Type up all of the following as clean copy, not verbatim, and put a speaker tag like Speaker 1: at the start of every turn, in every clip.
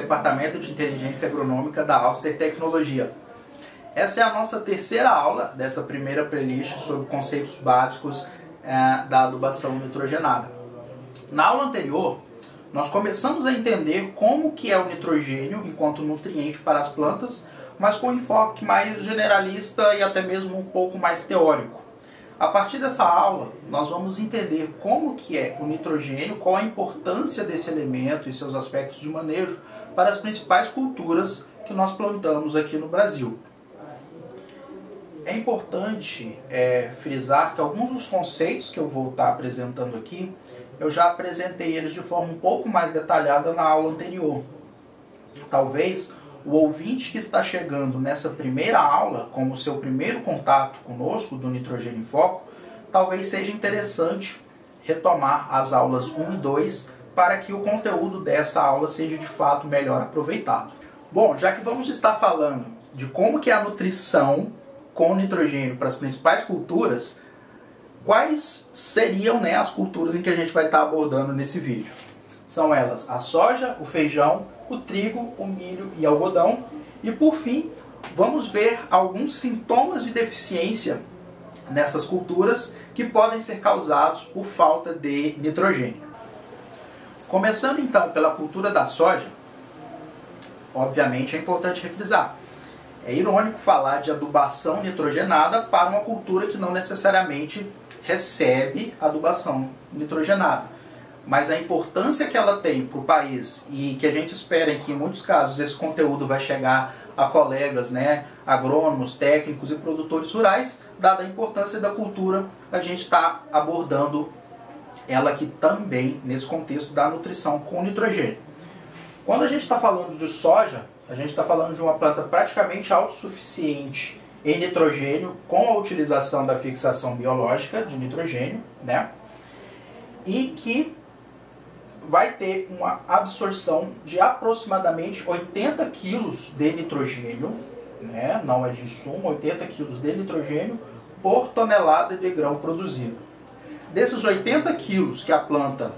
Speaker 1: Departamento de Inteligência Agronômica da Auster Tecnologia. Essa é a nossa terceira aula dessa primeira playlist sobre conceitos básicos da adubação nitrogenada. Na aula anterior, nós começamos a entender como que é o nitrogênio enquanto nutriente para as plantas, mas com um enfoque mais generalista e até mesmo um pouco mais teórico. A partir dessa aula, nós vamos entender como que é o nitrogênio, qual a importância desse elemento e seus aspectos de manejo para as principais culturas que nós plantamos aqui no Brasil. É importante frisar que alguns dos conceitos que eu vou estar apresentando aqui, eu já apresentei eles de forma um pouco mais detalhada na aula anterior. Talvez o ouvinte que está chegando nessa primeira aula, como seu primeiro contato conosco do Nitrogênio em Foco, talvez seja interessante retomar as aulas 1 e 2 para que o conteúdo dessa aula seja de fato melhor aproveitado. Bom, já que vamos estar falando de como que é a nutrição com nitrogênio para as principais culturas, quais seriam as culturas em que a gente vai estar abordando nesse vídeo? São elas a soja, o feijão, o trigo, o milho e o algodão. E por fim, vamos ver alguns sintomas de deficiência nessas culturas que podem ser causados por falta de nitrogênio. Começando então pela cultura da soja, obviamente é importante refrisar. É irônico falar de adubação nitrogenada para uma cultura que não necessariamente recebe adubação nitrogenada. Mas a importância que ela tem para o país e que a gente espera que em muitos casos esse conteúdo vai chegar a colegas, agrônomos, técnicos e produtores rurais, dada a importância da cultura, a gente está abordando ela aqui também nesse contexto da nutrição com nitrogênio. Quando a gente está falando de soja, a gente está falando de uma planta praticamente autossuficiente em nitrogênio com a utilização da fixação biológica de nitrogênio, e que vai ter uma absorção de aproximadamente 80 kg de nitrogênio, não é de insumo, 80 kg de nitrogênio por tonelada de grão produzido. Desses 80 kg que a planta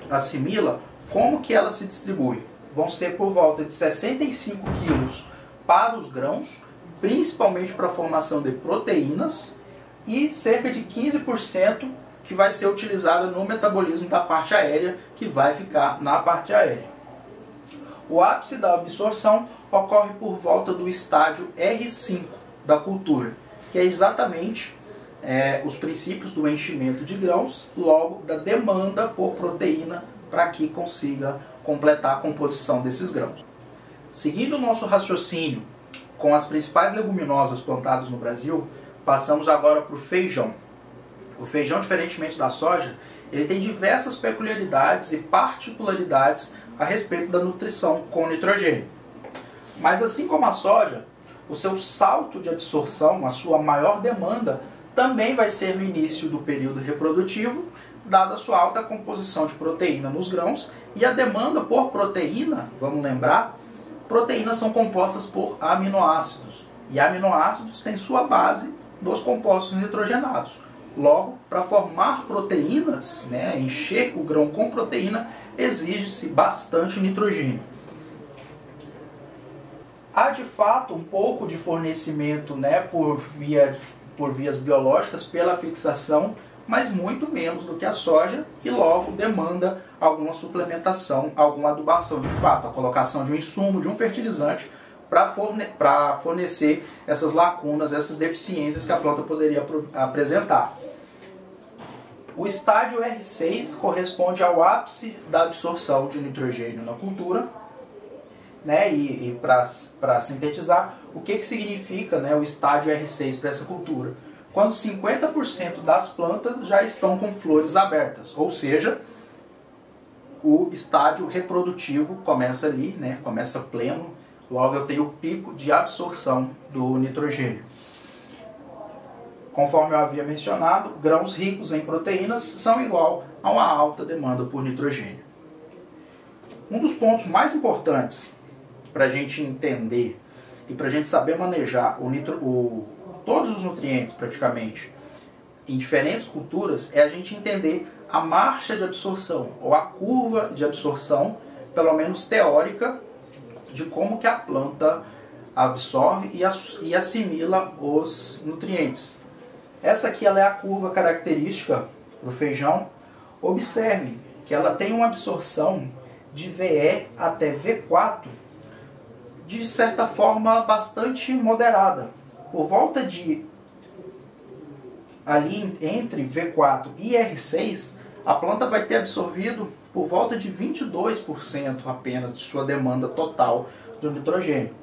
Speaker 1: assimila, como que ela se distribui? Vão ser por volta de 65 kg para os grãos, principalmente para a formação de proteínas, e cerca de 15% que vai ser utilizado no metabolismo da parte aérea, que vai ficar na parte aérea. O ápice da absorção ocorre por volta do estágio R5 da cultura, que é exatamente os princípios do enchimento de grãos, logo da demanda por proteína para que consiga completar a composição desses grãos. Seguindo o nosso raciocínio com as principais leguminosas plantadas no Brasil, passamos agora para o feijão. O feijão, diferentemente da soja, ele tem diversas peculiaridades e particularidades a respeito da nutrição com nitrogênio. Mas assim como a soja, o seu salto de absorção, a sua maior demanda, também vai ser no início do período reprodutivo, dada a sua alta composição de proteína nos grãos, e a demanda por proteína, vamos lembrar, proteínas são compostas por aminoácidos, e aminoácidos têm sua base nos compostos nitrogenados. Logo, para formar proteínas, encher o grão com proteína, exige-se bastante nitrogênio. Há de fato um pouco de fornecimento por vias biológicas, pela fixação, mas muito menos do que a soja, e logo demanda alguma suplementação, alguma adubação de fato, a colocação de um insumo, de um fertilizante, para fornecer essas lacunas, essas deficiências que a planta poderia apresentar. O estágio R6 corresponde ao ápice da absorção de nitrogênio na cultura. E para sintetizar, o que significa o estágio R6 para essa cultura? Quando 50% das plantas já estão com flores abertas, ou seja, o estágio reprodutivo começa ali, começa pleno, logo eu tenho o pico de absorção do nitrogênio. Conforme eu havia mencionado, grãos ricos em proteínas são igual a uma alta demanda por nitrogênio. Um dos pontos mais importantes para a gente entender e para a gente saber manejar todos os nutrientes praticamente em diferentes culturas é a gente entender a marcha de absorção ou a curva de absorção, pelo menos teórica, de como que a planta absorve e assimila os nutrientes. Essa aqui ela é a curva característica para o feijão. Observe que ela tem uma absorção de VE até V4 de certa forma bastante moderada. Por volta de ali entre V4 e R6, a planta vai ter absorvido por volta de 22% apenas de sua demanda total de nitrogênio.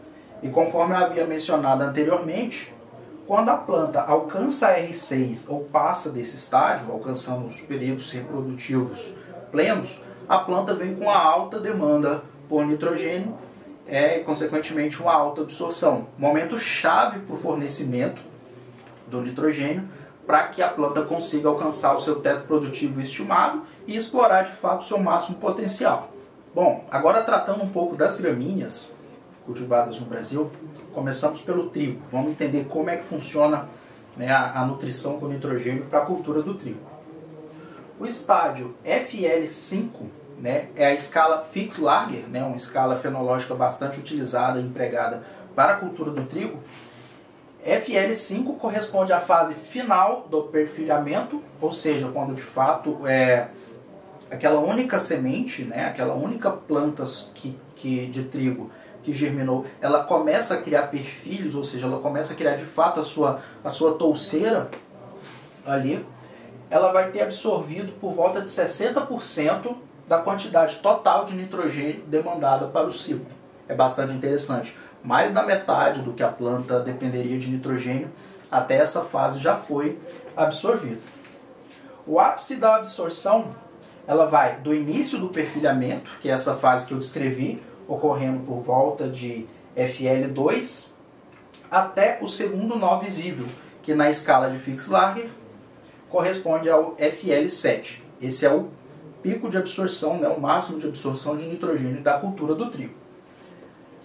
Speaker 1: E conforme eu havia mencionado anteriormente, quando a planta alcança R6 ou passa desse estágio, alcançando os períodos reprodutivos plenos, a planta vem com uma alta demanda por nitrogênio e, consequentemente, uma alta absorção. Momento chave para o fornecimento do nitrogênio para que a planta consiga alcançar o seu teto produtivo estimado e explorar, de fato, o seu máximo potencial. Bom, agora tratando um pouco das gramíneas cultivadas no Brasil, começamos pelo trigo. Vamos entender como é que funciona, né, a nutrição com nitrogênio para a cultura do trigo. O estádio FL5, né, é a escala Fix-Lager, né, uma escala fenológica bastante utilizada e empregada para a cultura do trigo. FL5 corresponde à fase final do perfilhamento, ou seja, quando de fato aquela única semente, né, aquela única planta de trigo que germinou, ela começa a criar perfilhos, ou seja, ela começa a criar de fato a sua touceira ali. Ela vai ter absorvido por volta de 60% da quantidade total de nitrogênio demandada para o ciclo. É bastante interessante. Mais da metade do que a planta dependeria de nitrogênio até essa fase já foi absorvido. O ápice da absorção, ela vai do início do perfilhamento, que é essa fase que eu descrevi, ocorrendo por volta de FL2, até o segundo nó visível, que na escala de Fix-Lager corresponde ao FL7. Esse é o pico de absorção, né, o máximo de absorção de nitrogênio da cultura do trigo.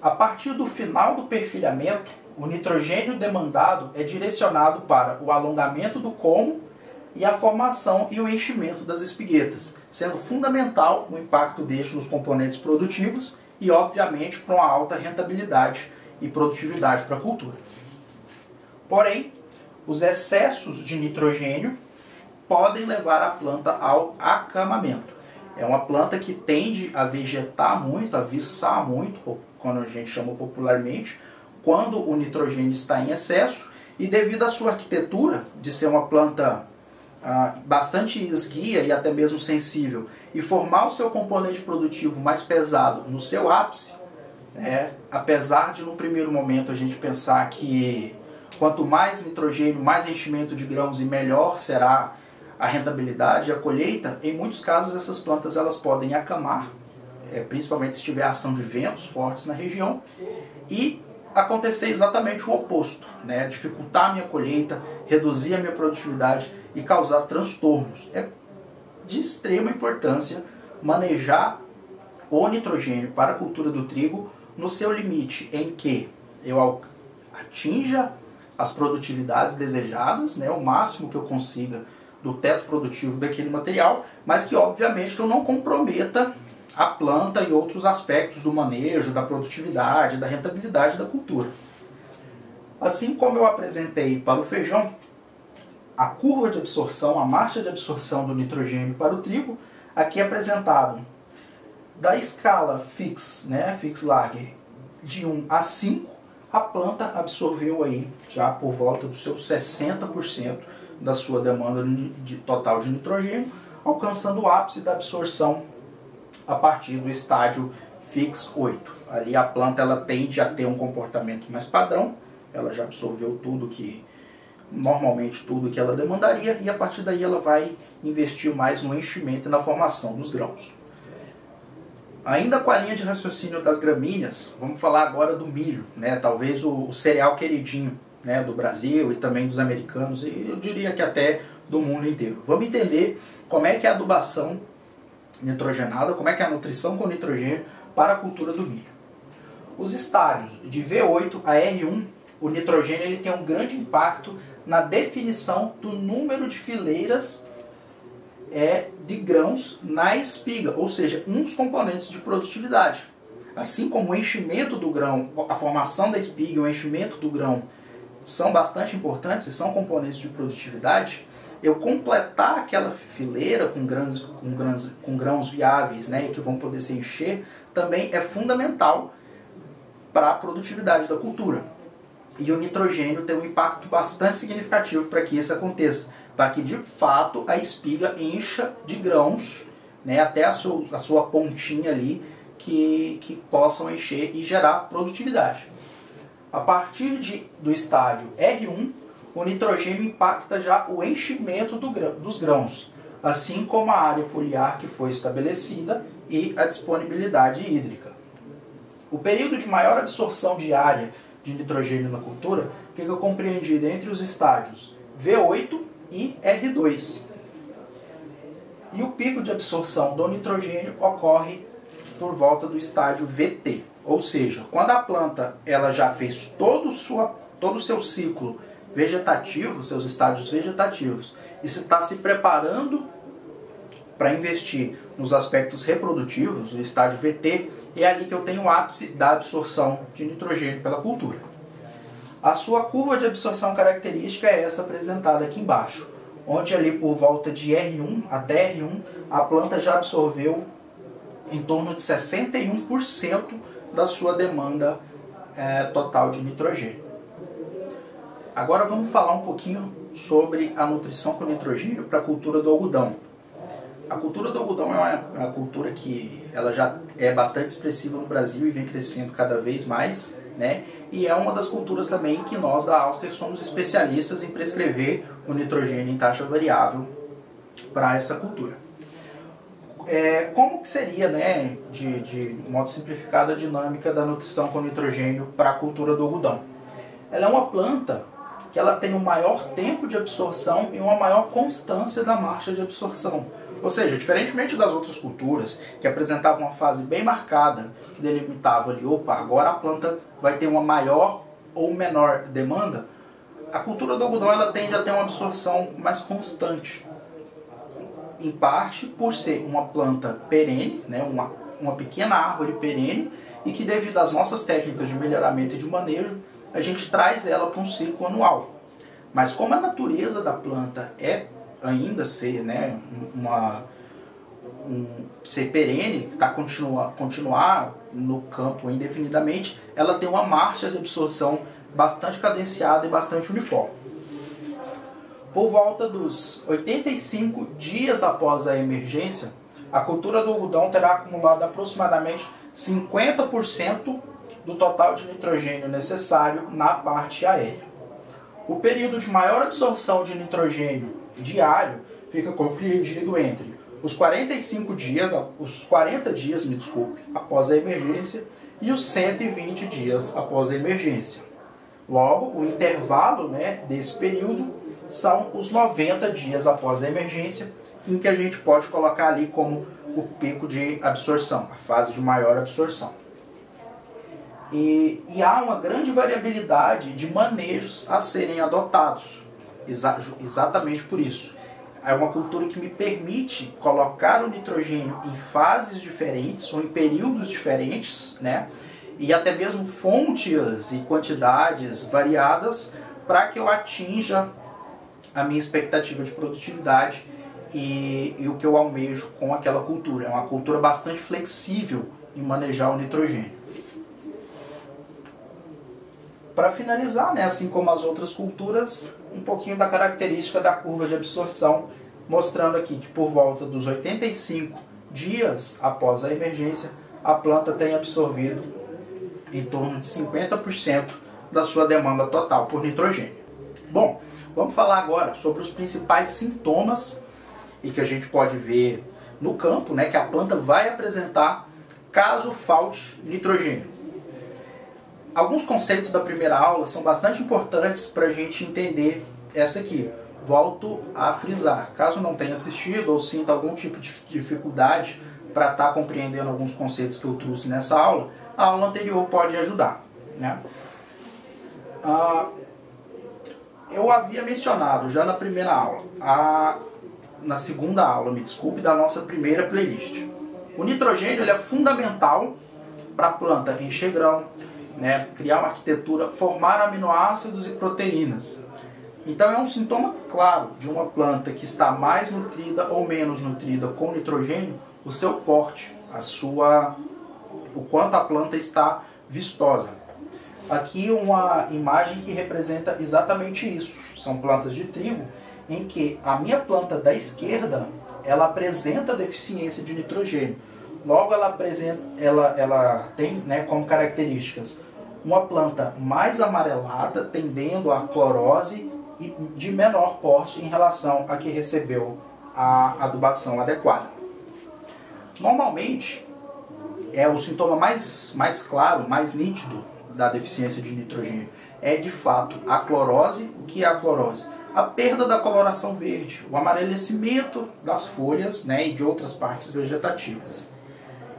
Speaker 1: A partir do final do perfilhamento, o nitrogênio demandado é direcionado para o alongamento do colmo e a formação e o enchimento das espiguetas, sendo fundamental o impacto deste nos componentes produtivos e, obviamente, para uma alta rentabilidade e produtividade para a cultura. Porém, os excessos de nitrogênio podem levar a planta ao acamamento. É uma planta que tende a vegetar muito, a viçar muito, quando a gente chama popularmente, quando o nitrogênio está em excesso, e devido à sua arquitetura, de ser uma planta bastante esguia e até mesmo sensível, e formar o seu componente produtivo mais pesado no seu ápice, apesar de no primeiro momento a gente pensar que quanto mais nitrogênio, mais enchimento de grãos e melhor será a rentabilidade e a colheita, em muitos casos essas plantas elas podem acamar, principalmente se tiver ação de ventos fortes na região, e acontecer exatamente o oposto, né? Dificultar a minha colheita, reduzir a minha produtividade e causar transtornos. É de extrema importância manejar o nitrogênio para a cultura do trigo no seu limite, em que eu atinja as produtividades desejadas, né? O máximo que eu consiga do teto produtivo daquele material, mas que obviamente que eu não comprometa a planta e outros aspectos do manejo, da produtividade, da rentabilidade da cultura. Assim como eu apresentei para o feijão, a curva de absorção, a marcha de absorção do nitrogênio para o trigo, aqui é apresentado da escala Fix-Lager de 1 a 5, a planta absorveu aí já por volta dos seus 60% da sua demanda total de nitrogênio, alcançando o ápice da absorção a partir do estádio Fix-8. Ali a planta ela tende a ter um comportamento mais padrão, ela já absorveu normalmente tudo que ela demandaria, e a partir daí ela vai investir mais no enchimento e na formação dos grãos. Ainda com a linha de raciocínio das gramíneas, vamos falar agora do milho, né? Talvez o cereal queridinho, né, do Brasil e também dos americanos, e eu diria que até do mundo inteiro. Vamos entender como é que é a adubação nitrogenada, como é que é a nutrição com nitrogênio para a cultura do milho. Os estágios de V8 a R1, o nitrogênio ele tem um grande impacto na definição do número de fileiras de grãos na espiga, ou seja, um dos componentes de produtividade. assim como o enchimento do grão, a formação da espiga e o enchimento do grão são bastante importantes e são componentes de produtividade, eu completar aquela fileira com grãos viáveis, né, e que vão poder se encher, também é fundamental para a produtividade da cultura. E o nitrogênio tem um impacto bastante significativo para que isso aconteça, para que de fato a espiga encha de grãos, né, até a sua pontinha ali, que possam encher e gerar produtividade. A partir do estágio R1, o nitrogênio impacta já o enchimento dos grãos, assim como a área foliar que foi estabelecida e a disponibilidade hídrica. O período de maior absorção diária de nitrogênio na cultura fica compreendido entre os estágios V8 e R2. E o pico de absorção do nitrogênio ocorre por volta do estágio VT, ou seja, quando a planta ela já fez todo o seu ciclo vegetativo, seus estágios vegetativos, e está se preparando para investir nos aspectos reprodutivos, o estágio VT, é ali que eu tenho o ápice da absorção de nitrogênio pela cultura. A sua curva de absorção característica é essa apresentada aqui embaixo, onde ali por volta de R1 até R1, a planta já absorveu em torno de 61% da sua demanda total de nitrogênio. Agora vamos falar um pouquinho sobre a nutrição com nitrogênio para a cultura do algodão. A cultura do algodão é uma cultura que ela já é bastante expressiva no Brasil e vem crescendo cada vez mais, né? E é uma das culturas também que nós da Auster somos especialistas em prescrever o nitrogênio em taxa variável para essa cultura. Como que seria, né, de modo simplificado, a dinâmica da nutrição com nitrogênio para a cultura do algodão? Ela é uma planta que ela tem um maior tempo de absorção e uma maior constância da marcha de absorção. Ou seja, diferentemente das outras culturas, que apresentavam uma fase bem marcada, que delimitava ali, agora a planta vai ter uma maior ou menor demanda, a cultura do algodão ela tende a ter uma absorção mais constante. Em parte por ser uma planta perene, né, uma pequena árvore perene, e que devido às nossas técnicas de melhoramento e de manejo, a gente traz ela para um ciclo anual. Mas como a natureza da planta é ainda ser, né, ser perene, continuar no campo indefinidamente, ela tem uma marcha de absorção bastante cadenciada e bastante uniforme. Por volta dos 85 dias após a emergência, a cultura do algodão terá acumulado aproximadamente 50% do total de nitrogênio necessário na parte aérea. O período de maior absorção de nitrogênio diário fica compreendido entre os 40 dias após a emergência e os 120 dias após a emergência. Logo, o intervalo, né, desse período são os 90 dias após a emergência, em que a gente pode colocar ali como o pico de absorção, a fase de maior absorção. E há uma grande variabilidade de manejos a serem adotados, exatamente por isso. É uma cultura que me permite colocar o nitrogênio em fases diferentes ou em períodos diferentes, né? E até mesmo fontes e quantidades variadas para que eu atinja a minha expectativa de produtividade e o que eu almejo com aquela cultura. É uma cultura bastante flexível em manejar o nitrogênio. Para finalizar, né, assim como as outras culturas, um pouquinho da característica da curva de absorção, mostrando aqui que por volta dos 85 dias após a emergência, a planta tem absorvido em torno de 50% da sua demanda total por nitrogênio. Bom, vamos falar agora sobre os principais sintomas e que a gente pode ver no campo, né, que a planta vai apresentar caso falte nitrogênio. Alguns conceitos da primeira aula são bastante importantes para a gente entender essa aqui. Volto a frisar, caso não tenha assistido ou sinta algum tipo de dificuldade para estar compreendendo alguns conceitos que eu trouxe nessa aula, a aula anterior pode ajudar, né? Eu havia mencionado já na primeira aula, na segunda aula, me desculpe, da nossa primeira playlist. O nitrogênio ele é fundamental para a planta encher grão, né, criar uma arquitetura, formar aminoácidos e proteínas. Então é um sintoma claro de uma planta que está mais nutrida ou menos nutrida com nitrogênio, o seu porte, o quanto a planta está vistosa. Aqui uma imagem que representa exatamente isso. São plantas de trigo em que a minha planta da esquerda ela apresenta deficiência de nitrogênio. Logo ela tem, né, como características uma planta mais amarelada, tendendo à clorose e de menor porte em relação a que recebeu a adubação adequada. Normalmente, o sintoma mais claro, mais nítido da deficiência de nitrogênio é de fato a clorose. O que é a clorose? A perda da coloração verde, o amarelecimento das folhas, né, e de outras partes vegetativas.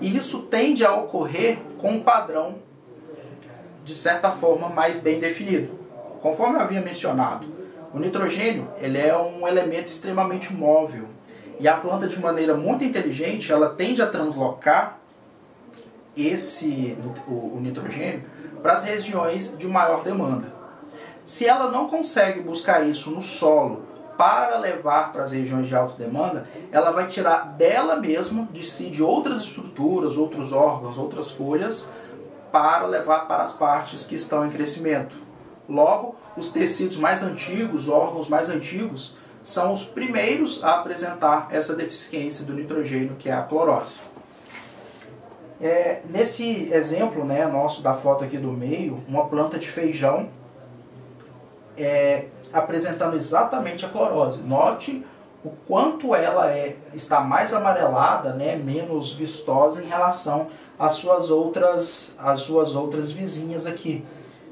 Speaker 1: E isso tende a ocorrer com um padrão, de certa forma, mais bem definido. Conforme eu havia mencionado, o nitrogênio ele é um elemento extremamente móvel. E a planta, de maneira muito inteligente, ela tende a translocar o nitrogênio para as regiões de maior demanda. Se ela não consegue buscar isso no solo para levar para as regiões de alta demanda, ela vai tirar dela mesma, de si, de outras estruturas, outros órgãos, outras folhas, para levar para as partes que estão em crescimento. Logo, os tecidos mais antigos, órgãos mais antigos, são os primeiros a apresentar essa deficiência do nitrogênio, que é a clorose. Nesse exemplo, né, nosso da foto aqui do meio, uma planta de feijão apresentando exatamente a clorose. Note o quanto ela está mais amarelada, né, menos vistosa em relação às suas outras vizinhas aqui,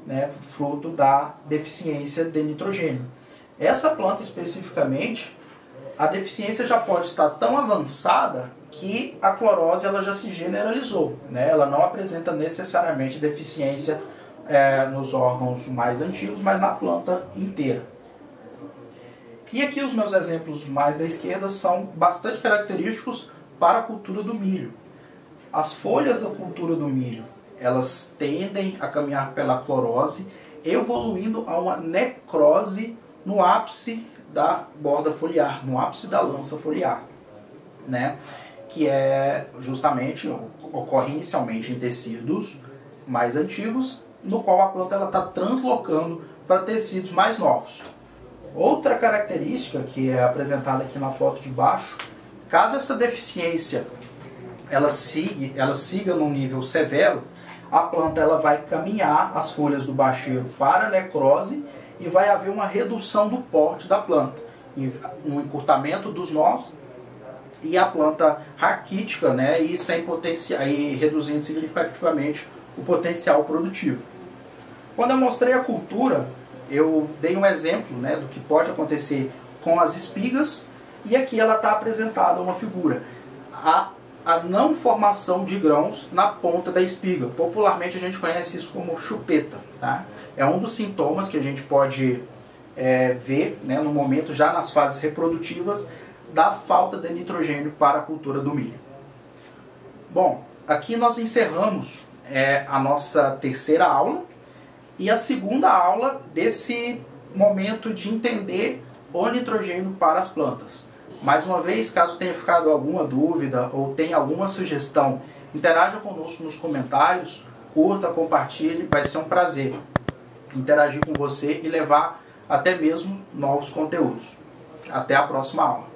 Speaker 1: né, fruto da deficiência de nitrogênio. Essa planta especificamente, a deficiência já pode estar tão avançada que a clorose ela já se generalizou, né? Ela não apresenta necessariamente deficiência nos órgãos mais antigos, mas na planta inteira. E aqui os meus exemplos mais da esquerda são bastante característicos para a cultura do milho. As folhas da cultura do milho, elas tendem a caminhar pela clorose, evoluindo a uma necrose no ápice da borda foliar, no ápice da lança foliar, né? Que justamente ocorre inicialmente em tecidos mais antigos, no qual a planta está translocando para tecidos mais novos. Outra característica que é apresentada aqui na foto de baixo, caso essa deficiência ela siga num nível severo, a planta ela vai caminhar as folhas do bacheiro para a necrose e vai haver uma redução do porte da planta, um encurtamento dos nós e a planta raquítica, né, e sem potencial, e reduzindo significativamente o potencial produtivo. Quando eu mostrei a cultura, eu dei um exemplo, né, do que pode acontecer com as espigas, e aqui ela está apresentada uma figura, a não formação de grãos na ponta da espiga. Popularmente a gente conhece isso como chupeta, tá? É um dos sintomas que a gente pode ver, né, no momento, já nas fases reprodutivas, da falta de nitrogênio para a cultura do milho. Bom, aqui nós encerramos a nossa terceira aula e a segunda aula desse momento de entender o nitrogênio para as plantas. Mais uma vez, caso tenha ficado alguma dúvida ou tenha alguma sugestão, interaja conosco nos comentários, curta, compartilhe, vai ser um prazer interagir com você e levar até mesmo novos conteúdos. Até a próxima aula.